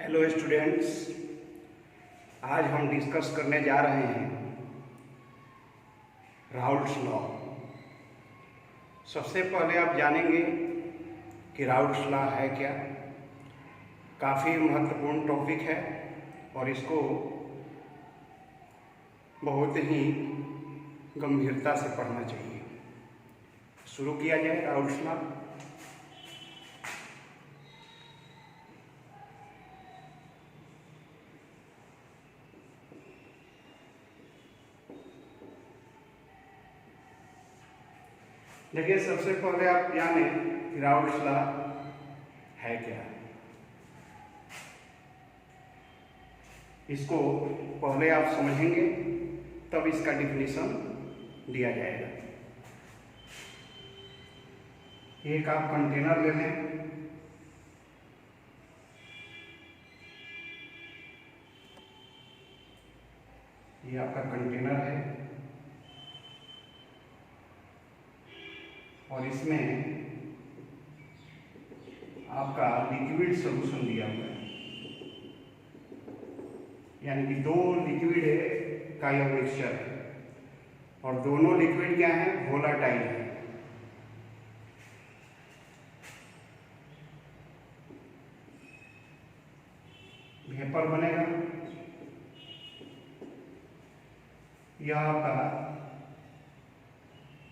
Hello students, आज हम discuss करने जा रहे हैं राउल्ट्स लॉ। सबसे पहले आप जानेंगे कि राउल्ट्स लॉ है क्या। काफ़ी महत्वपूर्ण टॉपिक है और इसको बहुत ही गंभीरता से पढ़ना चाहिए। शुरू किया जाए राउल्ट्स लॉ। देखिए, सबसे पहले आप जाने कि राउल्ट्स लॉ है क्या। इसको पहले आप समझेंगे तब इसका डिफिनीशन दिया जाएगा। एक आप कंटेनर ले लें, ये आपका कंटेनर है और इसमें आपका लिक्विड सॉल्यूशन दिया हुआ है, यानी कि दो लिक्विड है का यह मिक्सचर है और दोनों लिक्विड क्या है, वोलाटाइल है। वेपर बनेगा, यह आपका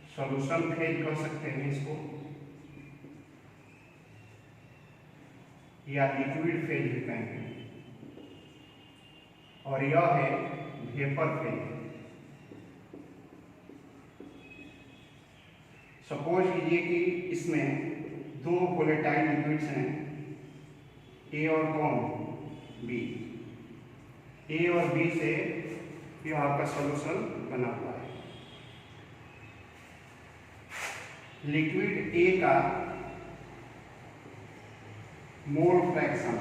सॉल्यूशन फेज कह सकते हैं इसको, या लिक्विड फेज भी कहेंगे, और यह है वेपर फेज। सपोज कीजिए कि इसमें दो वोलेटाइल लिक्विड्स हैं, ए और कौन, बी। ए और बी से यह आपका सॉल्यूशन बना हुआ है। लिक्विड ए का मोल फ्रैक्शन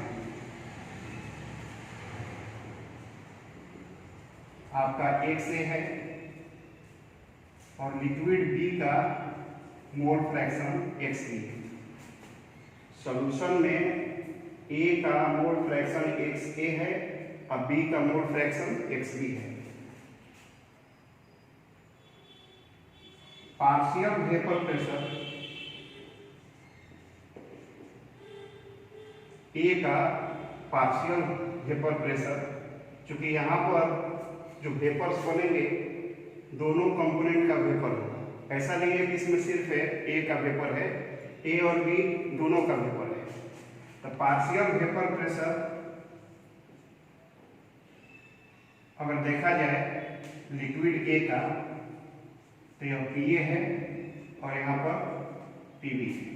आपका XA है और लिक्विड बी का मोल फ्रैक्शन XB है। सॉल्यूशन में A का मोल फ्रैक्शन XA है और B का मोल फ्रैक्शन XB है। पार्शियल वेपर प्रेशर A का पार्शियल वेपर प्रेशर, चूंकि यहाँ पर जो वेपर्स बनेंगे दोनों कंपोनेंट का वेपर होगा। ऐसा नहीं है कि इसमें सिर्फ है A का वेपर है, A और B दोनों का वेपर है। तो पार्शियल वेपर प्रेशर अगर देखा जाए लिक्विड A का, तो यह PA है और यहाँ पर PB है।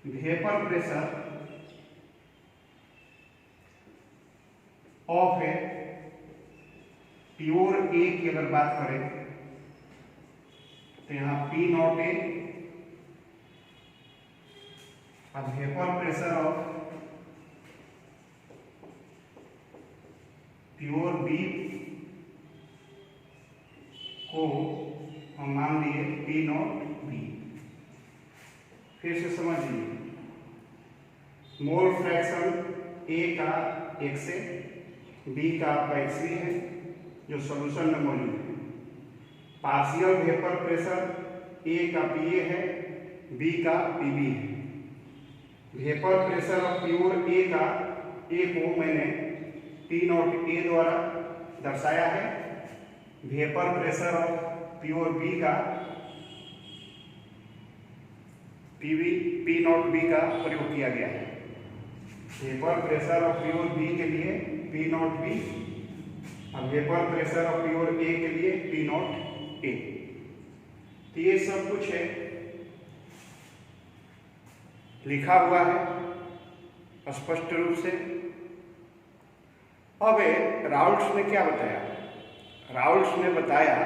वेपर प्रेशर ऑफ है प्योर A की अगर बात करें तो यहाँ P0A, और vapour pressure of pure B को हम मान लिए P0B। फिर से समझिए, मोल फ्रैक्शन A का XA, B का आपका XB है जो सॉल्यूशन में मौजूद है। पार्शियल वेपर प्रेशर A का PA है, B का PB है। Vapour pressure of pure A का, A को मैंने P0A द्वारा दर्शाया है। Vapour pressure of pure B का P0B का प्रयोग किया गया है। Vapour pressure of pure B के लिए P0B और vapour pressure of pure A के लिए P0A। तो ये सब कुछ है, लिखा हुआ है स्पष्ट रूप से। अब राउल्ट्स ने क्या बताया? राउल्ट्स ने बताया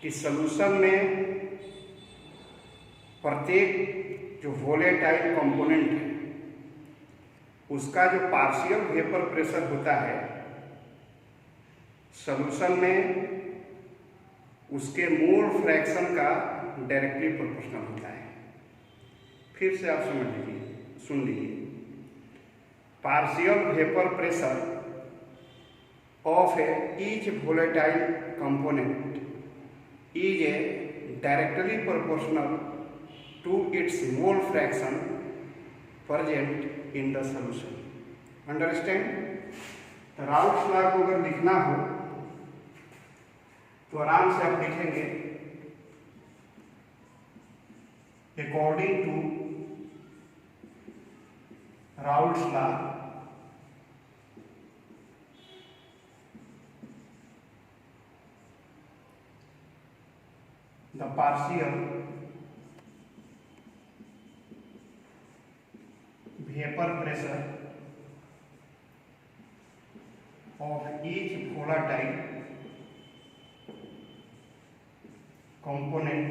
कि सॉल्यूशन में प्रत्येक जो वोलेटाइल कंपोनेंट है उसका जो पार्शियल वेपर प्रेशर होता है सॉल्यूशन में उसके मोल फ्रैक्शन का डायरेक्टली प्रोपोर्शनल होता है। फिर से आप समझ लीजिए, सुन लीजिए। Partial vapour pressure of each volatile component is directly proportional to its mole fraction present in the solution. Understand? तो राउल्ट्स लॉ को अगर लिखना हो तो आराम से आप लिखेंगे according to Raoult's law the partial vapor pressure of each volatile component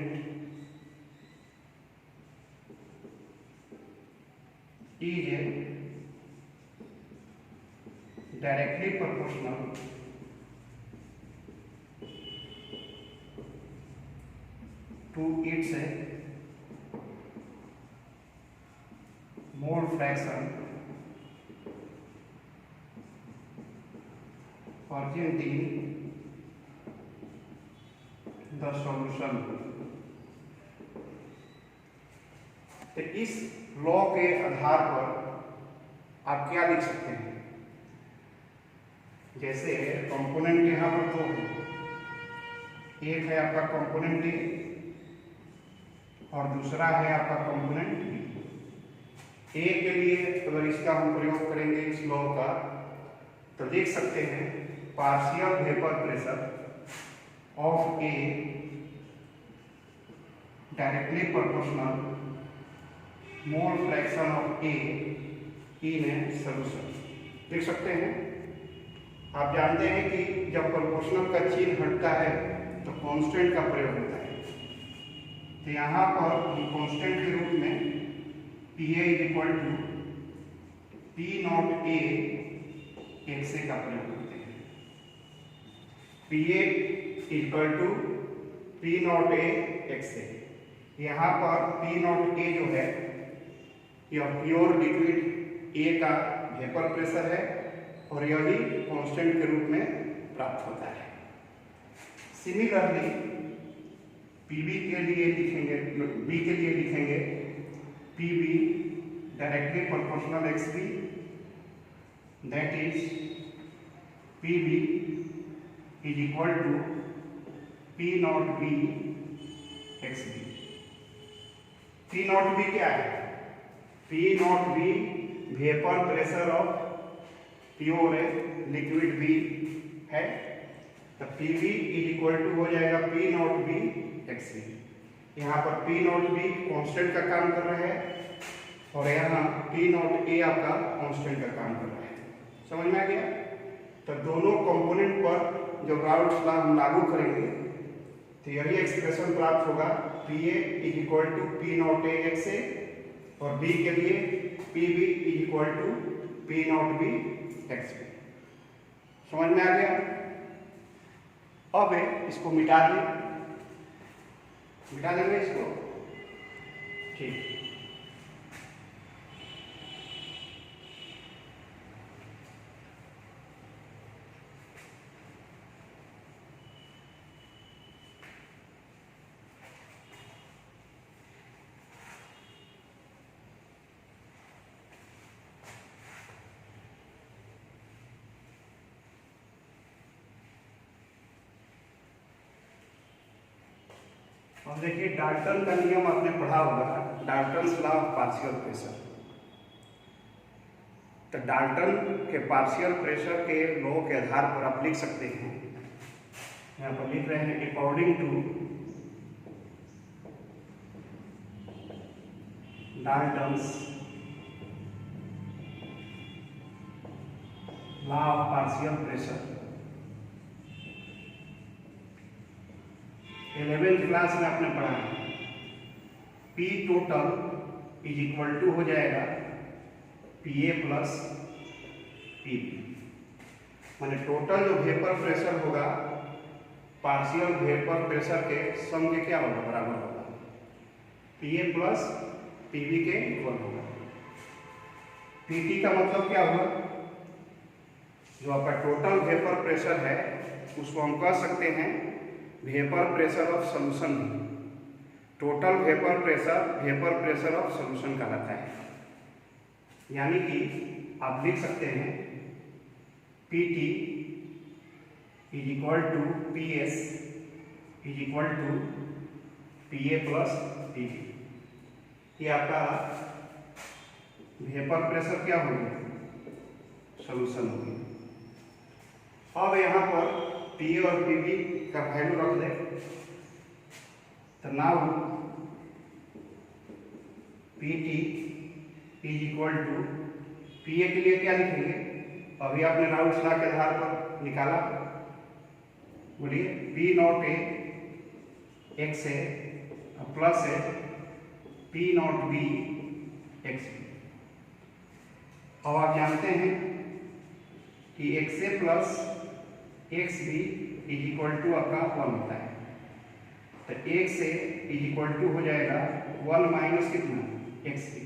is directly proportional to its mole fraction present in the solution। तो इस लॉ के आधार पर आप क्या लिख सकते हैं? जैसे कंपोनेंट यहाँ पर दो है, एक है आपका कंपोनेंट ए और दूसरा है आपका कंपोनेंट बी। ए के लिए अगर इसका हम प्रयोग करेंगे इस लॉ का तो देख सकते हैं partial vapour pressure of A directly proportional mole fraction of A in A solution. देख सकते हैं, आप जानते हैं कि जब प्रोपोर्शनल का चिन्ह हटता है तो कांस्टेंट का प्रयोग होता है। तो यहाँ पर हम कांस्टेंट के रूप में PA is equal to P naught A XA का प्रयोग करते हैं। PA equal to P naught A XA। यहाँ पर P नॉट A जो है यह प्योर लिक्विड A का वेपर प्रेशर है और यही कांस्टेंट के रूप में प्राप्त होता है। सिमिलरली PB के लिए लिखेंगे, B के लिए लिखेंगे PB directly proportional XB, that is PB is equal to P naught B XB। P naught B क्या है? P naught B vapour pressure of pure liquid B है। तो PB इज इक्वल टू हो जाएगा P naught B XB। यहाँ पर P naught B constant का काम कर रहा है और यहाँ P नॉट A आपका कांस्टेंट का काम कर रहा है। समझ में आ गया? तो दोनों कंपोनेंट पर जब राउल्ट्स लॉ हम लागू करेंगे तो यही एक्सप्रेशन प्राप्त होगा PA is equal to P naught A XA और B के लिए PB is equal to P naught B XB। समझ में आ गया? अब इसको मिटा दें, मिटा देंगे इसको, ठीक। अब देखिए डाल्टन का नियम आपने पढ़ा होगा, Dalton's law of partial pressure. तो डाल्टन के पार्शियल प्रेशर के लॉ के आधार पर आप लिख सकते हैं, यहाँ पर लिख रहे हैं according to Dalton's law of partial pressure. 11th class में आपने पढ़ा P total is equal to हो जाएगा PA प्लस PP। माने टोटल जो वेपर प्रेशर होगा पार्शियल वेपर प्रेशर के सम के क्या होगा, बराबर होगा PA प्लस पीवी के इक्वल होगा। पीटी का मतलब क्या हुआ, जो आपका टोटल वेपर प्रेशर है उसको हम कह सकते हैं vapour pressure of solution. Total vapour pressure of solution कहलाता है। यानी कि आप लिख सकते हैं PT is equal to PS is equal to PA plus PV. ये आपका वेपर प्रेशर क्या हो गया, सॉल्यूशन हो गया। अब यहाँ पर पीए और पीवी का वैल्यू रख दे, तो now PT is equal to PA के लिए क्या लिखेंगे, अभी आपने राउल्स लॉ के आधार पर निकाला, बोलिए P not A X A plus A P not B X B. अब आप जानते हैं कि X A plus X B is equal to आपका 1 होता है, तो X A is equal to हो जाएगा 1 माइनस कितना एक्स बी।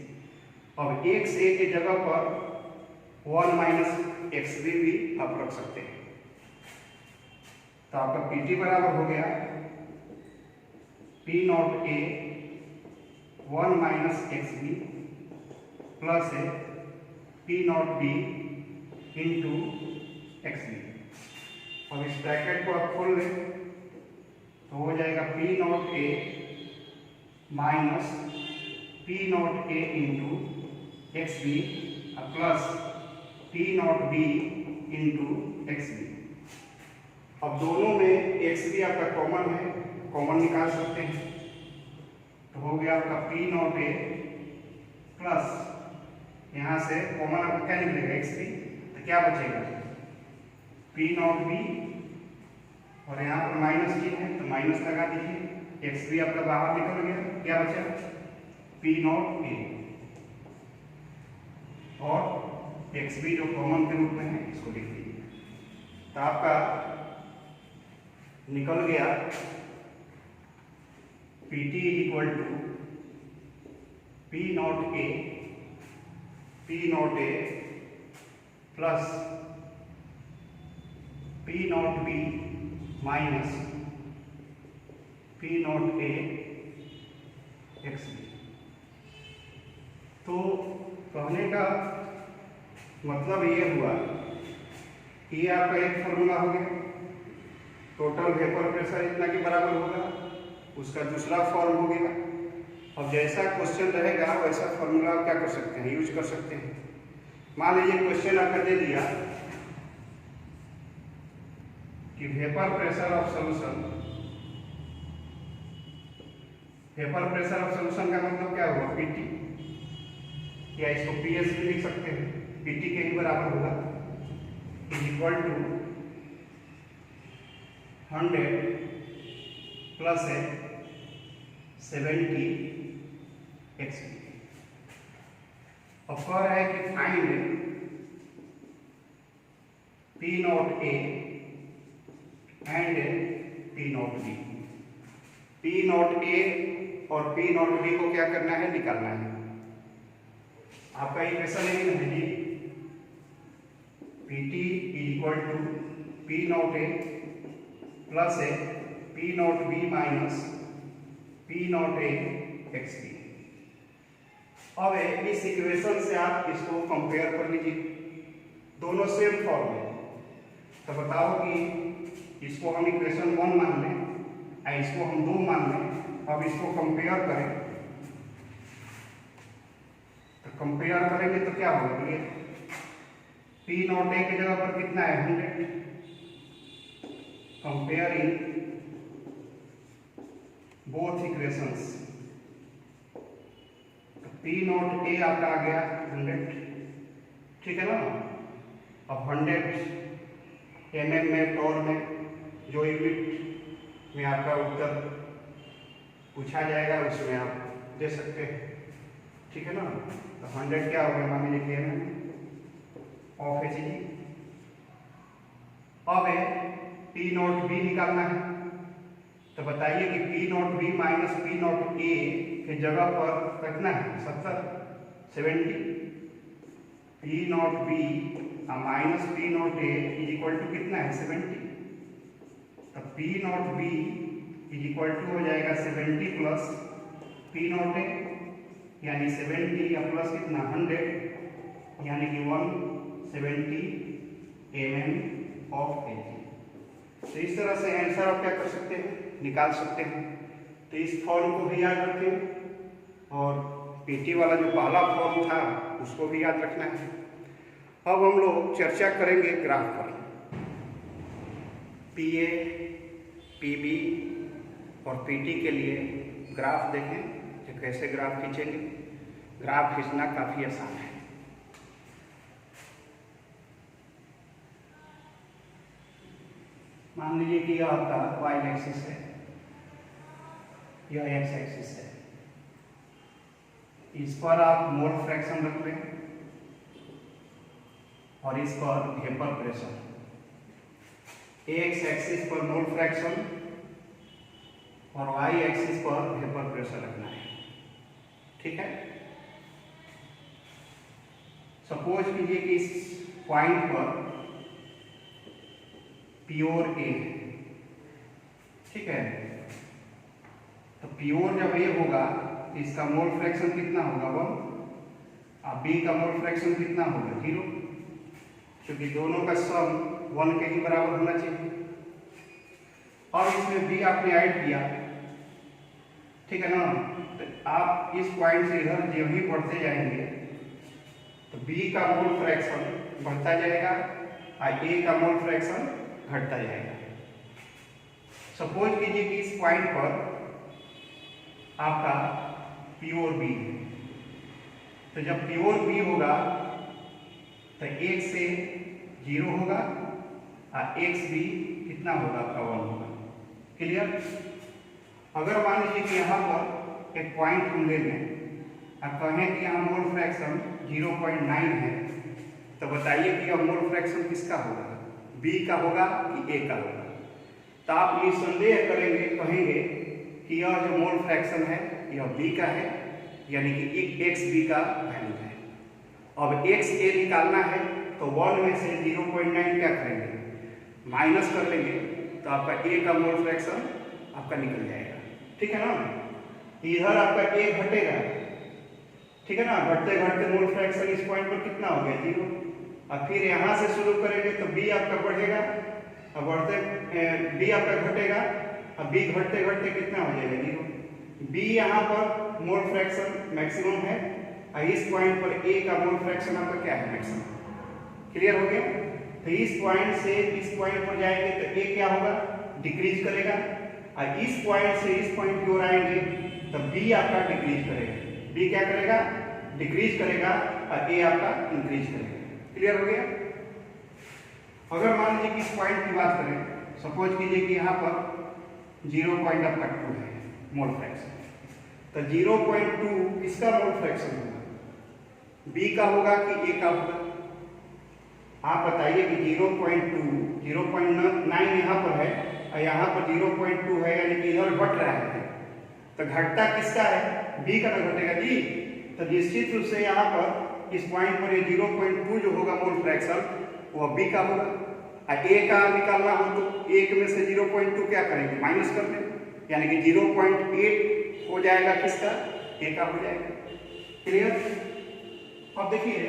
अब एक्स ए के जगह पर 1 माइनस एक्स बी भी आप रख सकते हैं, तो आपका पीटी बराबर हो गया P not A 1 minus X B plus A P not B into X B. अब इस ब्रैकेट को आप खोल लें तो हो जाएगा P not A minus P not A into X B plus P not B into X B. अब दोनों में एक्स बी आपका कॉमन है, कॉमन निकाल सकते हैं, तो हो गया आपका पी नॉट ए प्लस यहाँ से कॉमन आपको क्या निकलेगा एक्स बी, तो क्या बचेगा पी नॉट बी, और यहाँ पर माइनस चिन्ह है तो माइनस लगा दीजिए, एक्स बी आपका बाहर निकल गया, क्या बचा पी नॉट ए, और एक्स बी जो कॉमन के रूप में है इसको लिख दीजिए। तो आपका निकल गया P T equal to P not A plus P not B minus P not A X B. तो कहने का मतलब ये हुआ कि ये आपका एक फॉर्मूला हो गया, टोटल वेपर प्रेशर इतना के बराबर होगा, उसका दूसरा फॉर्म हो गया। अब जैसा क्वेश्चन रहेगा वैसा फॉर्मूला क्या कर सकते हैं, यूज कर सकते हैं। मान लीजिए क्वेश्चन आपका दे दिया कि vapour pressure of solution, vapour pressure of solution का मतलब क्या हुआ पीटी, या इसको पीएस भी लिख सकते हैं, पीटी के ही बराबर होगा is equal to 100 plus 70 X. अब कह रहा है कि find P not A and P not B. P not A और पी नॉट बी को क्या करना है, निकालना है। आपका इक्वेशन है जी P T equal to P not A plus A P not B minus P not A X B. अब इस इक्वेशन से आप इसको कंपेयर कर लीजिए, दोनों सेम फॉर्म है, तो बताओ कि इसको हम इक्वेशन 1 मान लें और इसको हम 2 मान लें। अब इसको कंपेयर करें, तो कंपेयर करेंगे तो क्या होगा, ये पी नॉट ए की जगह पर कितना है 100, comparing both equations, P not a आपका आ गया 100, ठीक है ना। अब 100 mm में टॉर में जो यूनिट में आपका उत्तर पूछा जाएगा उसमें आप दे सकते हैं, ठीक है ना। तो 100 क्या हो गया, मान लीजिए कि ऑफ एच जी। अब पी नॉट बी निकालना है, तो बताइए कि P not B minus P not A के जगह पर कितना है 70 P not B minus P not A is equal to कितना है 70। तो P not B is equal to हो जाएगा 70 प्लस पी नॉट ए, यानी 70 या प्लस कितना 100, यानी कि 170 mm ऑफ एच। तो इस तरह से आंसर आप क्या कर सकते हैं, निकाल सकते हैं। तो इस फॉर्म को भी याद रखें और पीटी वाला जो पहला फॉर्म था उसको भी याद रखना है। अब हम लोग चर्चा करेंगे ग्राफ पर। पीए, पीबी और पीटी के लिए ग्राफ देखें कि कैसे ग्राफ खींचेंगे। ग्राफ खींचना काफ़ी आसान है। मान लीजिए कि यह आपका वाई एक्सिस है, यह एक्स एक्सिस है। इस पर आप मोल फ्रैक्शन रख लें और इस पर वेपर प्रेशर। एक्स एक्सिस पर मोल फ्रैक्शन और वाई एक्सिस पर वेपर प्रेशर रखना है, ठीक है। सपोज कीजिए कि इस पॉइंट पर प्योर ए, ठीक है। तो प्योर जब ए होगा तो इसका मोल फ्रैक्शन कितना होगा 1 और बी का मोल फ्रैक्शन कितना होगा 0, क्योंकि दोनों का सम 1 के ही बराबर होना चाहिए। और इसमें बी आपने ऐड किया, ठीक है ना। तो आप इस पॉइंट से इधर जो ही बढ़ते जाएंगे तो बी का मोल फ्रैक्शन बढ़ता जाएगा और ए का मोल फ्रैक्शन घटता जाएगा। सपोज कीजिए कि इस पॉइंट पर आपका प्योर बी है। तो जब प्योर बी होगा तो 1 से 0 होगा और एक्स बी कितना होगा आपका 1 होगा। क्लियर। अगर मान लीजिए कि यहाँ पर एक पॉइंट हम ले लें और कहें कि यहाँ मोल फ्रैक्शन 0.9 है, तो बताइए कि यह मोल फ्रैक्शन किसका होगा, बी का होगा कि ए का होगा। तो आप निसंदेह करेंगे, कहेंगे कि यह जो मोल फ्रैक्शन है यह बी का है, यानी कि एक्स बी का वैल्यू है। अब एक्स ए निकालना है तो 1 में से 0.9 क्या करेंगे, माइनस कर लेंगे, तो आपका ए का मोल फ्रैक्शन आपका निकल जाएगा, ठीक है ना। इधर आपका ए घटेगा, ठीक है ना। घटते घटते मोल फ्रैक्शन इस पॉइंट पर कितना हो गया 0। और फिर यहाँ से शुरू करेंगे तो बी आपका बढ़ेगा और बढ़ते बी आपका घटेगा और बी घटते घटते कितना हो जाएगा 0। बी यहाँ पर मोल फ्रैक्शन मैक्सिमम है और इस पॉइंट पर ए का मोल फ्रैक्शन आपका क्या है, मैक्सिमम। क्लियर हो गया। तो इस पॉइंट से इस पॉइंट पर जाएंगे तो ए क्या होगा, डिक्रीज करेगा और इस पॉइंट से इस पॉइंट की ओर आएंगे तो बी आपका डिक्रीज करेगा। बी क्या करेगा, डिक्रीज करेगा और ए आपका इंक्रीज करेगा। क्लियर हो गया। अगर मान लीजिए कि इस पॉइंट की बात करें, सपोज कीजिए कि यहाँ पर 0.2 है मोल फ्रैक्शन, तो 0.2 किसका मोल फ्रैक्शन होगा, बी का होगा कि ए का होगा। आप बताइए कि 0.9 यहाँ पर है और यहाँ पर 0.2 है, यानी कि इधर घट रहा है, तो घटता किसका है, बी का तो घटेगा जी। तो निश्चित रूप से यहाँ पर इस पॉइंट पर ये 0.2 जो होगा मोल फ्रैक्शन वो बी का होगा। और ए का निकालना हो तो 1 में से 0.2 क्या करेंगे, माइनस कर दें, यानी कि 0.8 हो जाएगा किसका, ए का हो जाएगा। क्लियर। अब देखिए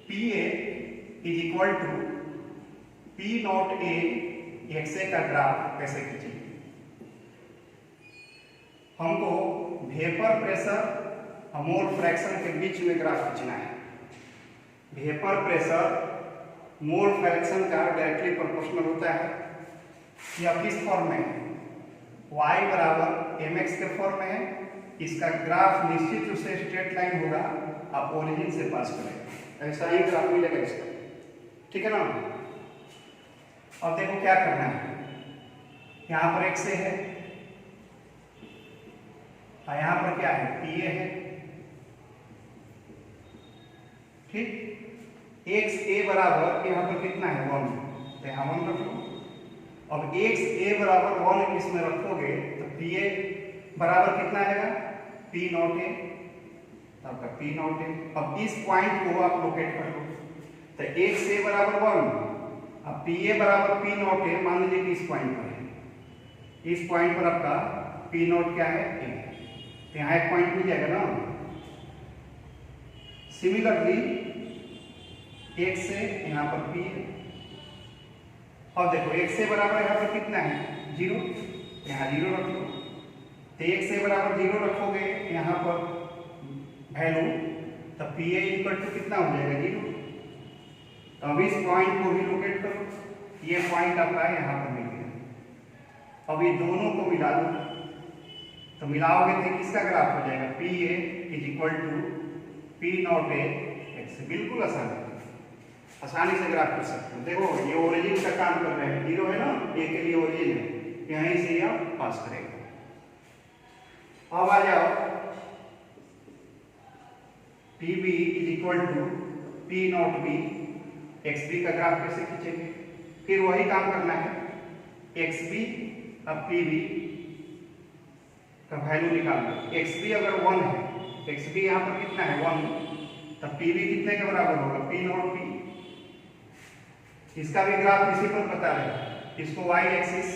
P A is equal to P not A X A का ग्राफ कैसे खींचेंगे। हमको वेपर प्रेशर और मोल फ्रैक्शन के बीच में ग्राफ खींचना है। वेपर प्रेशर मोल फ्रैक्शन का डायरेक्टली प्रोपोर्शनल होता है। यह किस फॉर्म में है, y बराबर mx के फॉर्म में है। इसका ग्राफ निश्चित रूप से स्ट्रेट लाइन होगा, आप ओरिजिन से पास करेंगे, ऐसा ही ग्राफ मिलेगा इसका, ठीक है ना। अब देखो क्या करना है, यहाँ पर x है और यहाँ पर क्या है, पी ए है, ठीक। एक्स ए बराबर यहाँ पर कितना है 1, तो यहाँ 1 रख लो। अब एक्स ए बराबर 1 इसमें रखोगे तो पी ए बराबर कितना आएगा, पी नॉट ए, आपका पी नॉट ए। अब इस पॉइंट को आप लोकेट कर लो, तो एक से बराबर 1, अब पी ए बराबर पी नॉट ए, मान लीजिए कि इस पॉइंट पर है, इस पॉइंट पर आपका पी नॉट क्या है ए, तो यहाँ एक पॉइंट मिल जाएगा ना। सिमिलरली एक से यहाँ पर पी है, और देखो एक से बराबर यहाँ पर कितना है 0, यहाँ 0 रख लो, तो एक से बराबर 0 रखोगे यहाँ पर वैल्यू, तब पी ए इक्वल टू कितना हो जाएगा 0। तो अब इस पॉइंट को भी लोकेट करो, ये पॉइंट आपका यहाँ पर मिल गया। अब ये दोनों को मिला दो, तो मिलाओगे तो किसका ग्राफ हो जाएगा, P A is equal to P not A X. बिल्कुल आसान है, आसानी से ग्राफ कर सकते हो। देखो ये ओरिजिन का काम कर रहे हैं, 0 है ना, ए के लिए ओरिजिन है, यहीं से आप पास करेंगे। अब आ जाओ, P B is equal to P not B X B का ग्राफ कैसे खींचेंगे, फिर वही काम करना है, एक्स बी अब पी बी का वैल्यू निकालना। एक्स बी अगर 1 है, एक्स बी यहाँ पर कितना है 1, तब पी बी कितने के बराबर होगा पी नॉट बी। इसका भी ग्राफ इसी पर बता रहे हैं, इसको वाई एक्सिस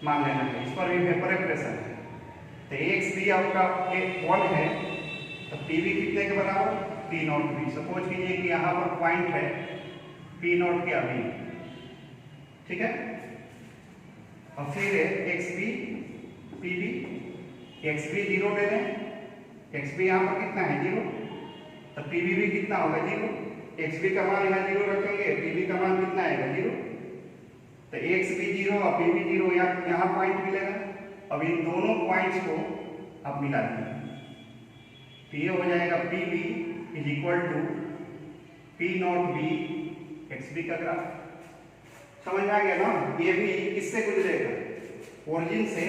मान लेना है, इस पर भी वेपर प्रेशर है। तो एक्स बी आपका 1 है, तो पी बी कितने के बराबर पी नॉट बी। सपोज कीजिए कि यहाँ पर पॉइंट है पी नॉट के अभी, ठीक है। और फिर X B P B, X B 0 ले लें, एक्स बी यहाँ पर कितना है 0, तो पी बी भी कितना होगा 0। एक्स बी का मान यहाँ 0 रखेंगे, पी बी का मान कितना आएगा 0, तो एक्स बी 0 और पी बी 0, यहाँ पॉइंट मिलेगा। अब इन दोनों पॉइंट्स को आप मिला दीजिए, तो ये हो जाएगा P B is equal to P not B X B का ग्राफ। समझ में आ गया ना। ये भी किससे गुजरेगा, ओरिजिन से,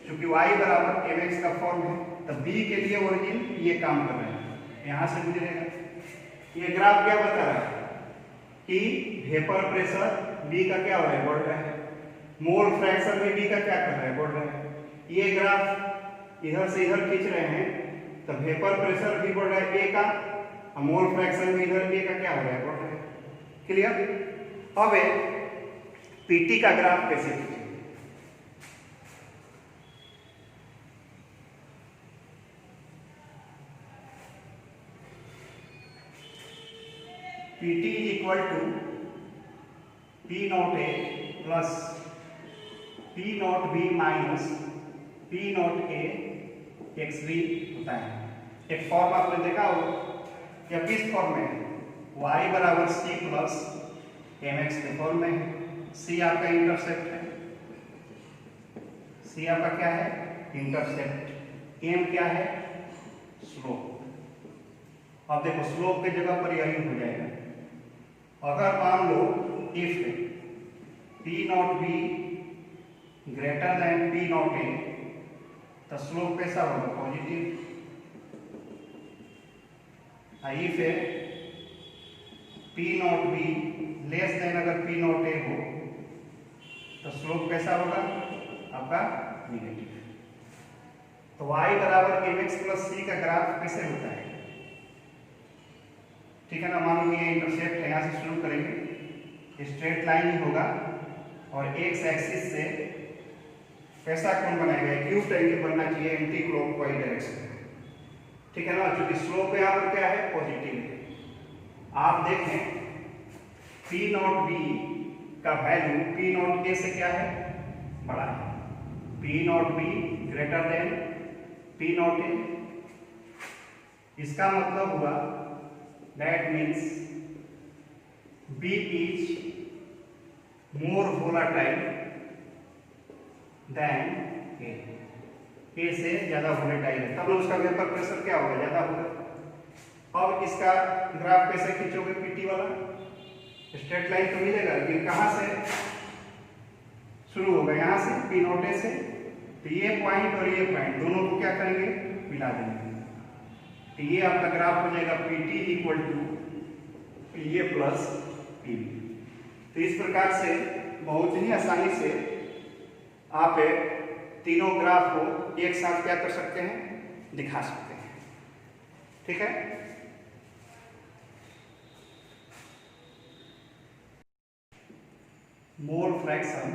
क्योंकि y बराबर एम एक्स का फॉर्म है, तो b के लिए ओरिजिन ये काम कर रहे हैं, यहाँ से गुजरेगा। ये ग्राफ क्या बता रहा है कि वेपर प्रेशर b का क्या हो रहा है, बढ़ रहा है, मोल फ्रैक्शन में b का क्या कर रहा है, बढ़ रहा है। ये ग्राफ इधर से इधर खींच रहे हैं, तो वेपर प्रेशर भी बढ़ रहा है a का, और मोल फ्रैक्शन भी इधर a का क्या हो रहा है, बढ़ रहा है। क्लियर। अब पीटी का ग्राफ कैसे खींचेंगे, Pt is equal to P naught A plus P naught B minus P naught A XB होता है। एक फॉर्म आपने देखा हो, या किस फॉर्म में है, y बराबर c प्लस एम एक्स के फॉर्म में है। c आपका इंटरसेप्ट है, c आपका क्या है इंटरसेप्ट, m क्या है स्लोप। अब देखो स्लोप के जगह पर यही हो जाएगा। अगर मान लो if P not B greater than P not A, तो स्लोप कैसा होगा positive. If P not B less than अगर पी नॉट ए हो, तो स्लोप कैसा होगा आपका निगेटिव। तो y बराबर एम एक्स प्लस सी का ग्राफ कैसे होता है, ठीक है ना। मान लो ये इंटरसेप्ट है, यहाँ से शुरू करेंगे, स्ट्रेट लाइन ही होगा, और एक्स एक्सिस से कैसा कोण बनाएगा, एक्यूट एंगल बनना चाहिए एंटी क्लॉकवाइज डायरेक्शन में, ठीक है ना। क्योंकि स्लोप यहाँ पर क्या है पॉजिटिव है। आप देखें पी नॉट बी का वैल्यू पी नॉट ए से क्या है बड़ा है, P not B greater than P not a. इसका मतलब हुआ that means B is more volatile than A, A से ज्यादा वोलेटाइल है, तब उसका वेपर प्रेशर क्या होगा ज्यादा होगा। अब इसका ग्राफ कैसे खींचोगे, पीटी वाला स्ट्रेट लाइन तो मिलेगा, लेकिन कहाँ से शुरू होगा, यहाँ से पी नॉट ए से। तो ये पॉइंट और ये पॉइंट दोनों को क्या करेंगे मिला देंगे, तो ये आपका ग्राफ हो जाएगा P T equal to P A plus P B. तो इस प्रकार से बहुत ही आसानी से आप तीनों ग्राफ को एक साथ क्या कर सकते हैं दिखा सकते हैं। ठीक है, mole fraction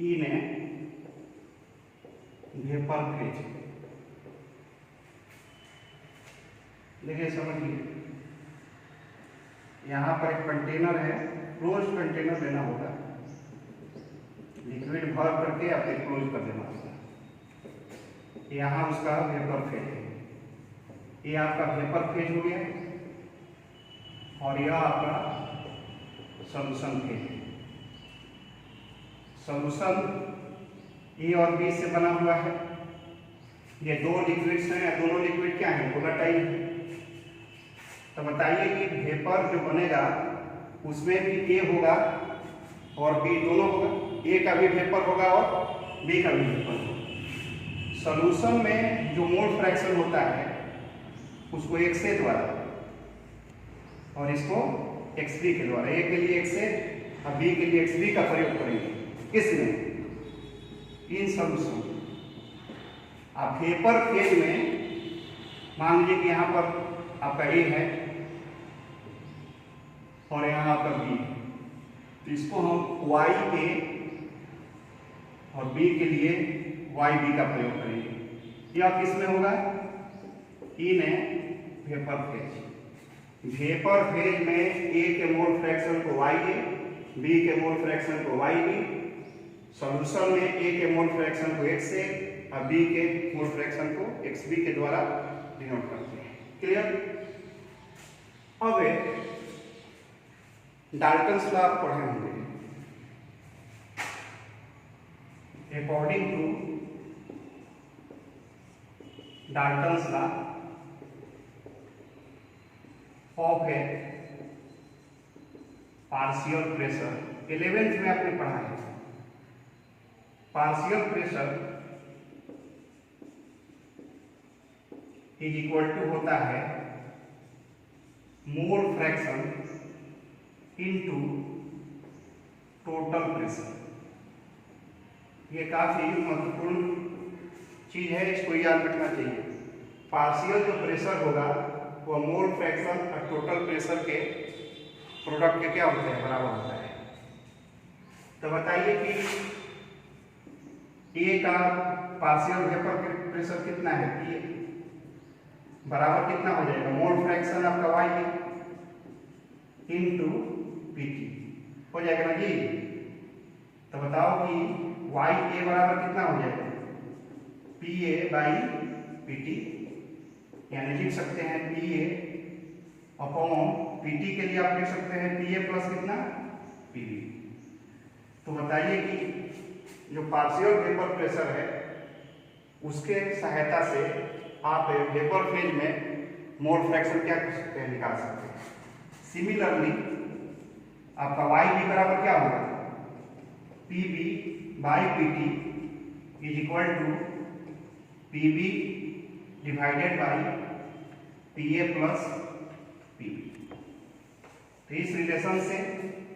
in a vapour phase. देखिए समझिए, यहाँ पर एक कंटेनर है, क्लोज कंटेनर लेना होगा, लिक्विड भर करके या फिर क्लोज कर देना होगा। यहाँ उसका वेपर फेज है, ये आपका वेपर फेज हो गया और यह आपका सॉल्यूशन फेज है। सॉल्यूशन ए और बी से बना हुआ है। ये दो लिक्विड्स हैं, दोनों लिक्विड क्या है, वोलेटाइल है। तो बताइए कि वेपर जो बनेगा उसमें भी ए होगा और बी दोनों होगा, ए का भी वेपर होगा और बी का भी वेपर होगा। सॉल्यूशन में जो मोल फ्रैक्शन होता है उसको XA द्वारा और इसको XB के द्वारा, ए के लिए XA और बी के लिए XB का प्रयोग करेंगे। इसमें इन सॉल्यूशन आप वेपर फेज में मान लीजिए कि यहाँ पर आपका ए है और यहाँ आपका बी है, तो इसको हम वाई ए और बी के लिए वाई बी का प्रयोग करेंगे। यह किस में होगा, in a vapour phase. Vapour phase में ए के मोल फ्रैक्शन को वाई ए, बी के मोल फ्रैक्शन को वाई बी, सॉल्यूशन में ए के मोल फ्रैक्शन को XA और बी के मोल फ्रैक्शन को XB के द्वारा डिनोट करते हैं। क्लियर? अब डाल्टन्स लॉ आप पढ़े होंगे। According to Dalton's law of a partial pressure, 11th में आपने पढ़ा है। Partial pressure is equal to होता है mole fraction into total pressure. ये काफी महत्वपूर्ण चीज है, इसको याद रखना चाहिए। पार्शियल जो प्रेशर होगा वह मोल फ्रैक्शन और टोटल प्रेशर के प्रोडक्ट के क्या होता है, बराबर होता है। तो बताइए कि ए का पार्शियल वेपर प्रेशर कितना है, P बराबर कितना हो जाएगा, मोल फ्रैक्शन आपका वाई इनटू PT हो जाएगा ना जी। तो बताओ कि वाई ए बराबर कितना हो जाएगा, PA बाई PT, यानी लिख सकते हैं PA अपॉन PT के लिए आप लिख सकते हैं PA प्लस कितना, PB। तो बताइए कि जो पार्शियल वेपर प्रेशर है उसके सहायता से आप वेपर फेज में मोल फ्रैक्शन क्या कर सकते हैं, निकाल सकते हैं। सिमिलरली आपका वाई बी बराबर क्या होगा, PB by PT is equal to PB divided by PA plus PB। तो इस रिलेशन से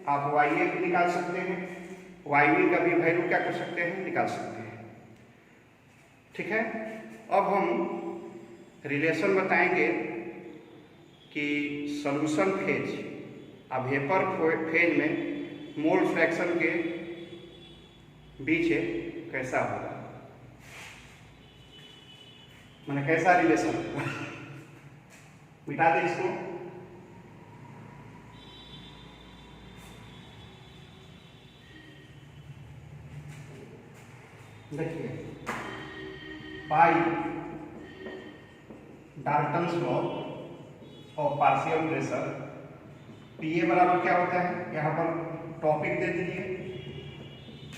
आप YA भी निकाल सकते हैं, YB का भी वैल्यू क्या कर सकते हैं, निकाल सकते हैं। ठीक है, अब हम रिलेशन बताएंगे कि सॉल्यूशन फेज अब वेपर फेज में मोल फ्रैक्शन के बीच कैसा होगा, मैंने कैसा रिलेशन मिटा दे इसको। देखिए by Dalton's law of partial pressure, PA बराबर क्या होता है, यहाँ पर टॉपिक दे दीजिए,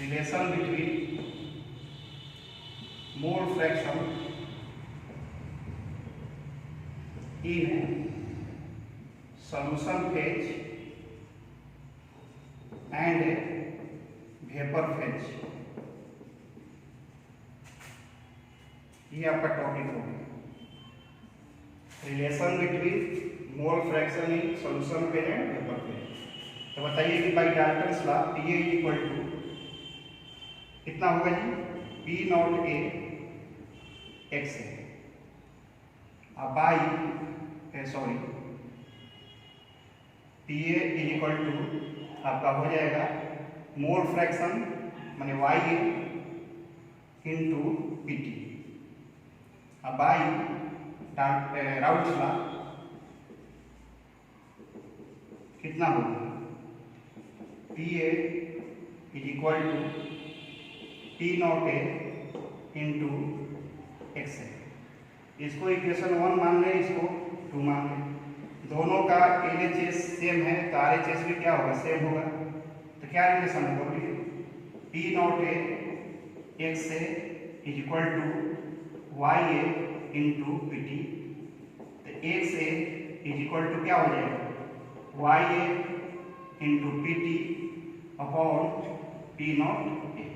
relation between mole fraction in solution phase and vapour phase, ये आपका टॉपिक होगा। Relation between mole fraction in solution phase and vapour phase. तो बताइए कि by Dalton's law PA is equal to कितना होगा जी, P नॉट A एक्स है। अब by P A is equal to आपका हो जाएगा मोल फ्रैक्शन माने Y A into P T. अब बाई राउल्ट्स लॉ कितना होगा, P A is equal to P not A into X है। इसको इक्वेशन 1 मान लें, इसको 2 मान लें। दोनों का LHS सेम है तो RHS भी क्या होगा, सेम होगा। तो क्या रिलेशन होगा बोलिए, P not A X A is equal to Y A into P T. तो X A is equal to क्या हो जाएगा, Y A into P T upon P not A.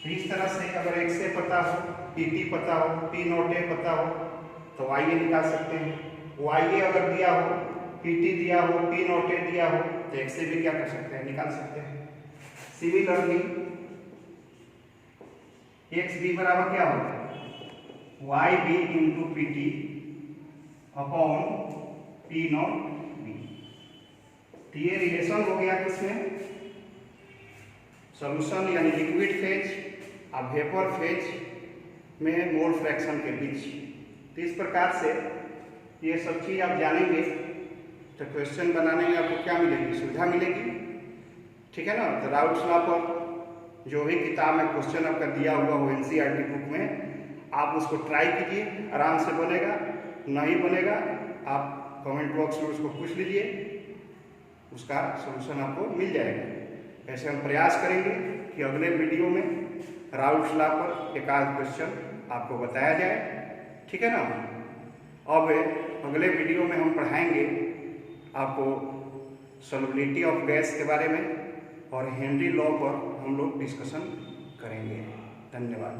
तो इस तरह से अगर एक्स ए पता हो, पी टी पता हो, पी नॉट ए पता हो तो वाई ए निकाल सकते हैं। वाई ए अगर दिया हो, पी टी दिया हो, पी नॉट ए दिया हो तो एक्स ए भी क्या कर सकते हैं, निकाल सकते हैं। सिमिलरली एक्स बी बराबर क्या होगा, Y B into P T upon P not B. तो ये रिलेशन हो गया किसमें, सॉल्यूशन यानी लिक्विड फेज और वेपर फेज में मोल फ्रैक्शन के बीच। तो इस प्रकार से ये सब चीज़ आप जानेंगे तो क्वेश्चन बनाने में आपको क्या मिलेगी, सुविधा मिलेगी, ठीक है ना। तो राउल्ट्स लॉ पर जो भी किताब में क्वेश्चन आपका दिया हुआ हो NCERT बुक में, आप उसको ट्राई कीजिए, आराम से बनेगा। नहीं बनेगा आप कमेंट बॉक्स में उसको पूछ लीजिए, उसका सलूशन आपको मिल जाएगा। ऐसे हम प्रयास करेंगे कि अगले वीडियो में राउल्ट्स लॉ पर एक आध क्वेश्चन आपको बताया जाए, ठीक है ना। अब अगले वीडियो में हम पढ़ाएंगे आपको सॉल्युबिलिटी ऑफ गैस के बारे में और हेनरी लॉ पर हम लोग डिस्कशन करेंगे। धन्यवाद।